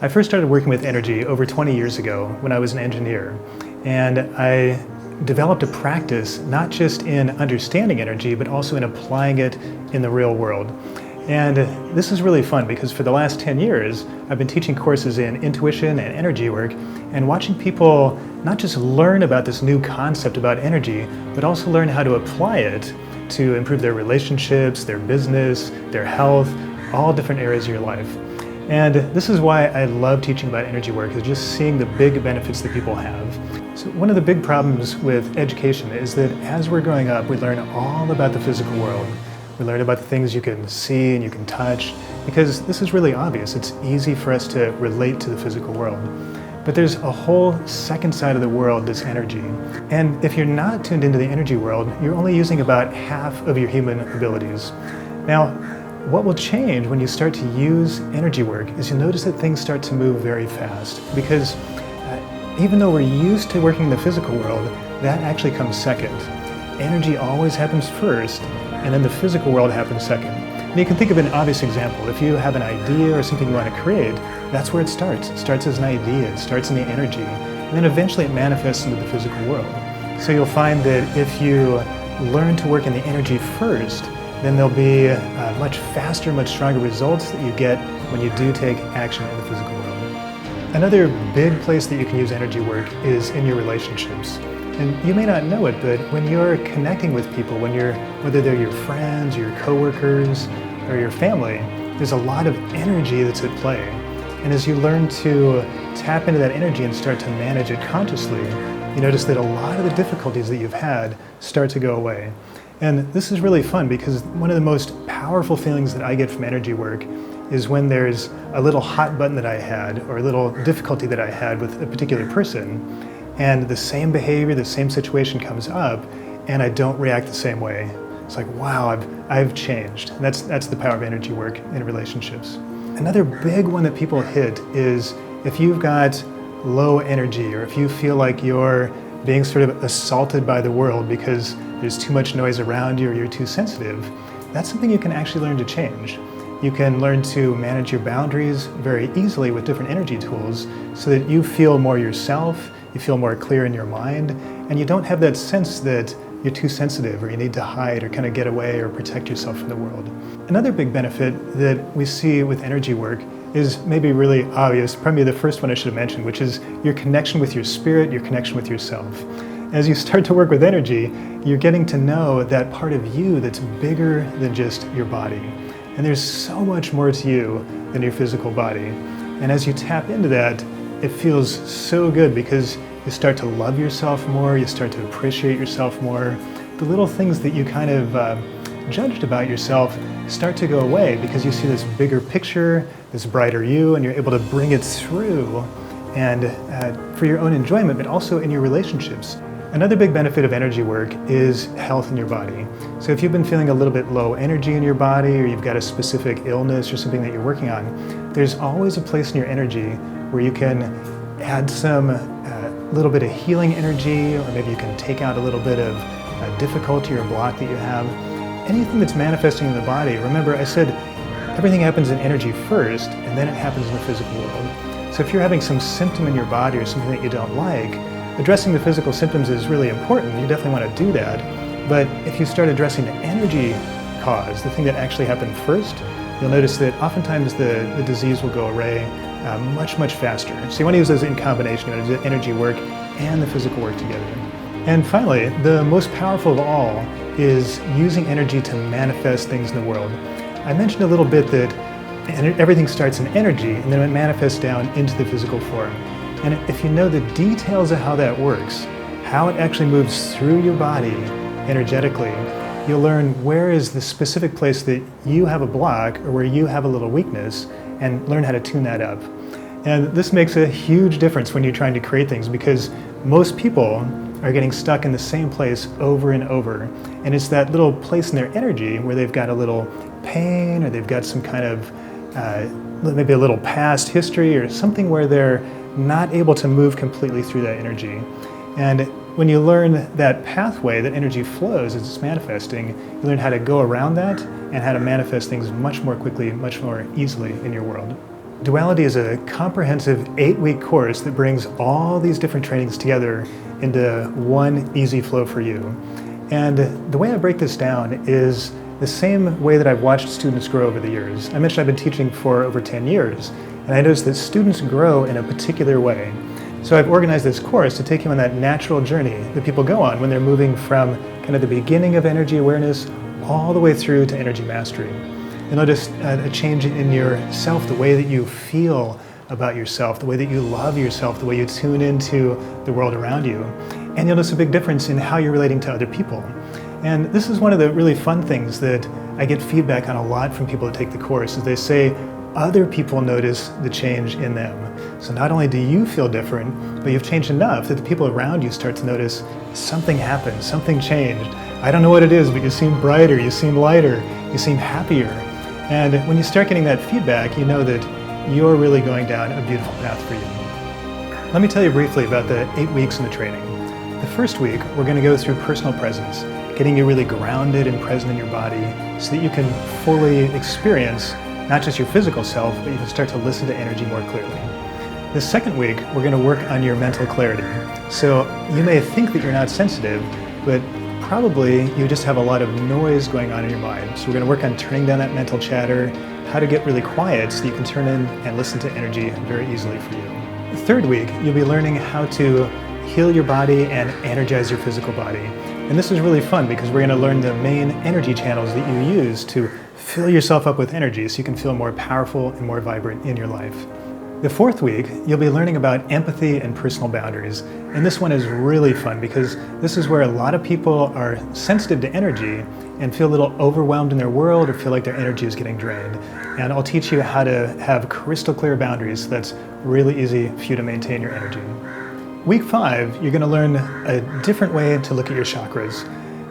I first started working with energy over 20 years ago when I was an engineer, and I developed a practice not just in understanding energy, but also in applying it in the real world. And this is really fun because for the last 10 years, I've been teaching courses in intuition and energy work and watching people not just learn about this new concept about energy, but also learn how to apply it to improve their relationships, their business, their health, all different areas of your life. And this is why I love teaching about energy work, is just seeing the big benefits that people have. So one of the big problems with education is that as we're growing up, we learn all about the physical world. We learn about the things you can see and you can touch, because this is really obvious. It's easy for us to relate to the physical world. But there's a whole second side of the world, this energy. And if you're not tuned into the energy world, you're only using about half of your human abilities. Now, what will change when you start to use energy work is you'll notice that things start to move very fast, because even though we're used to working in the physical world, that actually comes second. Energy always happens first, and then the physical world happens second. And you can think of an obvious example. If you have an idea or something you want to create, that's where it starts. It starts as an idea, it starts in the energy, and then eventually it manifests into the physical world. So you'll find that if you learn to work in the energy first, then there'll be much faster, much stronger results that you get when you do take action in the physical world. Another big place that you can use energy work is in your relationships. And you may not know it, but when you're connecting with people, whether they're your friends, your coworkers, or your family, there's a lot of energy that's at play. And as you learn to tap into that energy and start to manage it consciously, you notice that a lot of the difficulties that you've had start to go away. And this is really fun because one of the most powerful feelings that I get from energy work is when there's a little hot button that I had or a little difficulty that I had with a particular person, and the same behavior, the same situation comes up, and I don't react the same way. It's like, wow, I've changed. And that's the power of energy work in relationships. Another big one that people hit is if you've got low energy, or if you feel like you're being sort of assaulted by the world because there's too much noise around you or you're too sensitive, that's something you can actually learn to change. You can learn to manage your boundaries very easily with different energy tools so that you feel more yourself, you feel more clear in your mind, and you don't have that sense that you're too sensitive or you need to hide or kind of get away or protect yourself from the world. Another big benefit that we see with energy work is maybe really obvious, probably the first one I should have mentioned, which is your connection with your spirit, your connection with yourself. As you start to work with energy, you're getting to know that part of you that's bigger than just your body. And there's so much more to you than your physical body. And as you tap into that, it feels so good because you start to love yourself more, you start to appreciate yourself more. The little things that you kind of judged about yourself start to go away because you see this bigger picture, this brighter you, and you're able to bring it through and for your own enjoyment, but also in your relationships. Another big benefit of energy work is health in your body. So if you've been feeling a little bit low energy in your body, or you've got a specific illness or something that you're working on, there's always a place in your energy where you can add some little bit of healing energy, or maybe you can take out a little bit of difficulty or block that you have. Anything that's manifesting in the body, remember I said everything happens in energy first, and then it happens in the physical world. So if you're having some symptom in your body or something that you don't like, addressing the physical symptoms is really important. You definitely want to do that. But if you start addressing the energy cause, the thing that actually happened first, you'll notice that oftentimes the disease will go away much, much faster. So you want to use those in combination, you want to do energy work and the physical work together. And finally, the most powerful of all is using energy to manifest things in the world. I mentioned a little bit that everything starts in energy and then it manifests down into the physical form. And if you know the details of how that works, how it actually moves through your body energetically, you'll learn where is the specific place that you have a block or where you have a little weakness, and learn how to tune that up. And this makes a huge difference when you're trying to create things, because most people are getting stuck in the same place over and over. And it's that little place in their energy where they've got a little pain, or they've got some kind of maybe a little past history or something where they're not able to move completely through that energy. And when you learn that pathway, that energy flows as it's manifesting, you learn how to go around that and how to manifest things much more quickly, much more easily in your world. Duality is a comprehensive 8-week course that brings all these different trainings together into one easy flow for you. And the way I break this down is the same way that I've watched students grow over the years. I mentioned I've been teaching for over 10 years, and I noticed that students grow in a particular way. So I've organized this course to take you on that natural journey that people go on when they're moving from kind of the beginning of energy awareness all the way through to energy mastery. You'll notice a change in yourself, the way that you feel about yourself, the way that you love yourself, the way you tune into the world around you. And you'll notice a big difference in how you're relating to other people. And this is one of the really fun things that I get feedback on a lot from people that take the course, is they say other people notice the change in them. So not only do you feel different, but you've changed enough that the people around you start to notice something happened, something changed. I don't know what it is, but you seem brighter, you seem lighter, you seem happier. And when you start getting that feedback, you know that you're really going down a beautiful path for you. Let me tell you briefly about the 8 weeks in the training. The first week, we're going to go through personal presence, getting you really grounded and present in your body so that you can fully experience not just your physical self, but you can start to listen to energy more clearly. The second week, we're going to work on your mental clarity. So you may think that you're not sensitive, but probably you just have a lot of noise going on in your mind. So we're going to work on turning down that mental chatter, how to get really quiet so you can turn in and listen to energy very easily for you. The third week, you'll be learning how to heal your body and energize your physical body. And this is really fun because we're going to learn the main energy channels that you use to fill yourself up with energy so you can feel more powerful and more vibrant in your life. The fourth week, you'll be learning about empathy and personal boundaries. And this one is really fun because this is where a lot of people are sensitive to energy and feel a little overwhelmed in their world or feel like their energy is getting drained. And I'll teach you how to have crystal clear boundaries so that's really easy for you to maintain your energy. Week 5, you're going to learn a different way to look at your chakras.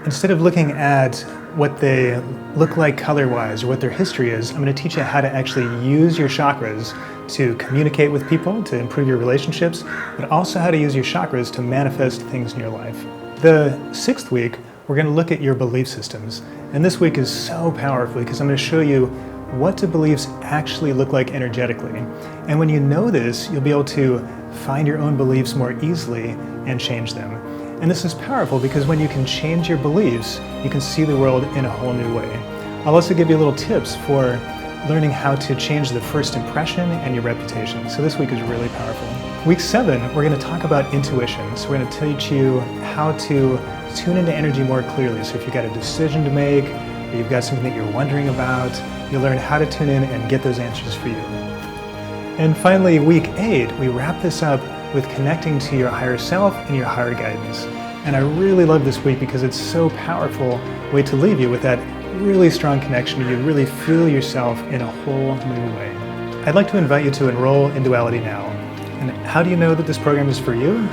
Instead of looking at what they look like color-wise or what their history is, I'm going to teach you how to actually use your chakras to communicate with people, to improve your relationships, but also how to use your chakras to manifest things in your life. The 6th week, we're going to look at your belief systems. And this week is so powerful because I'm going to show you what do beliefs actually look like energetically. And when you know this, you'll be able to find your own beliefs more easily and change them. And this is powerful because when you can change your beliefs, you can see the world in a whole new way. I'll also give you little tips for learning how to change the first impression and your reputation. So this week is really powerful. Week 7, we're going to talk about intuition. So we're going to teach you how to tune into energy more clearly. So if you've got a decision to make, or you've got something that you're wondering about, you'll learn how to tune in and get those answers for you. And finally, week 8, we wrap this up with connecting to your higher self and your higher guidance. And I really love this week because it's so powerful way to leave you with that really strong connection. You really feel yourself in a whole new way. I'd like to invite you to enroll in Duality now. And how do you know that this program is for you?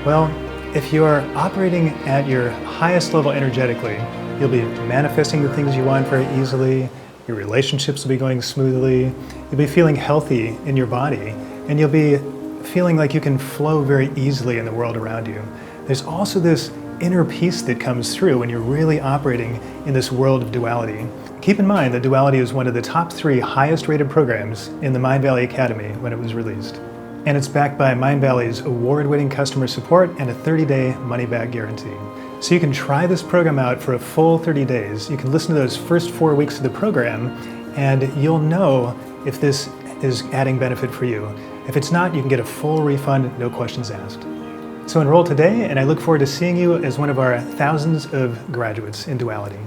Well, if you are operating at your highest level energetically, you'll be manifesting the things you want very easily, your relationships will be going smoothly, you'll be feeling healthy in your body, and you'll be feeling like you can flow very easily in the world around you. There's also this inner peace that comes through when you're really operating in this world of duality. Keep in mind that Duality is one of the top 3 highest rated programs in the Mindvalley Academy when it was released. And it's backed by Mindvalley's award-winning customer support and a 30-day money-back guarantee. So you can try this program out for a full 30 days. You can listen to those first 4 weeks of the program and you'll know if this is adding benefit for you. If it's not, you can get a full refund, no questions asked. So enroll today, and I look forward to seeing you as one of our thousands of graduates in Duality.